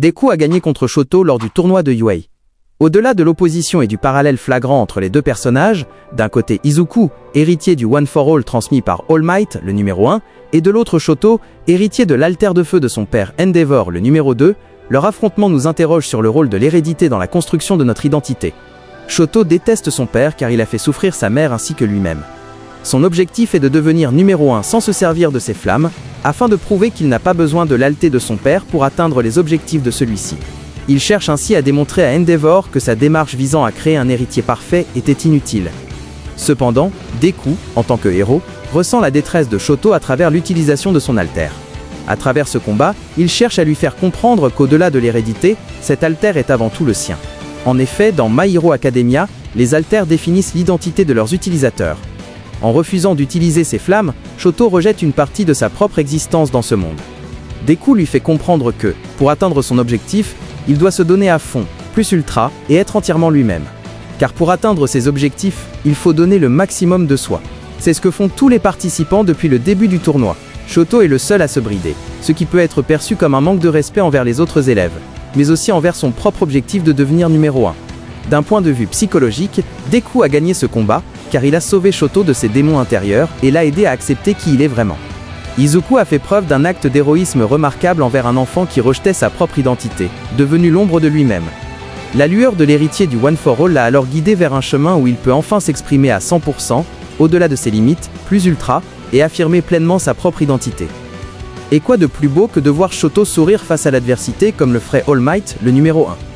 Deku a gagné contre Shoto lors du tournoi de UA. Au-delà de l'opposition et du parallèle flagrant entre les deux personnages, d'un côté Izuku, héritier du One for All transmis par All Might, le numéro 1, et de l'autre Shoto, héritier de l'alter de feu de son père Endeavor, le numéro 2, leur affrontement nous interroge sur le rôle de l'hérédité dans la construction de notre identité. Shoto déteste son père car il a fait souffrir sa mère ainsi que lui-même. Son objectif est de devenir numéro 1 sans se servir de ses flammes, afin de prouver qu'il n'a pas besoin de l'alté de son père pour atteindre les objectifs de celui-ci. Il cherche ainsi à démontrer à Endeavor que sa démarche visant à créer un héritier parfait était inutile. Cependant, Deku, en tant que héros, ressent la détresse de Shoto à travers l'utilisation de son alter. À travers ce combat, il cherche à lui faire comprendre qu'au-delà de l'hérédité, cet alter est avant tout le sien. En effet, dans My Hero Academia, les alters définissent l'identité de leurs utilisateurs. En refusant d'utiliser ses flammes, Shoto rejette une partie de sa propre existence dans ce monde. Deku lui fait comprendre que, pour atteindre son objectif, il doit se donner à fond, plus ultra, et être entièrement lui-même. Car pour atteindre ses objectifs, il faut donner le maximum de soi. C'est ce que font tous les participants depuis le début du tournoi. Shoto est le seul à se brider, ce qui peut être perçu comme un manque de respect envers les autres élèves, mais aussi envers son propre objectif de devenir numéro 1. D'un point de vue psychologique, Deku a gagné ce combat, car il a sauvé Shoto de ses démons intérieurs et l'a aidé à accepter qui il est vraiment. Izuku a fait preuve d'un acte d'héroïsme remarquable envers un enfant qui rejetait sa propre identité, devenu l'ombre de lui-même. La lueur de l'héritier du One for All l'a alors guidé vers un chemin où il peut enfin s'exprimer à 100%, au-delà de ses limites, plus ultra, et affirmer pleinement sa propre identité. Et quoi de plus beau que de voir Shoto sourire face à l'adversité comme le ferait All Might, le numéro 1.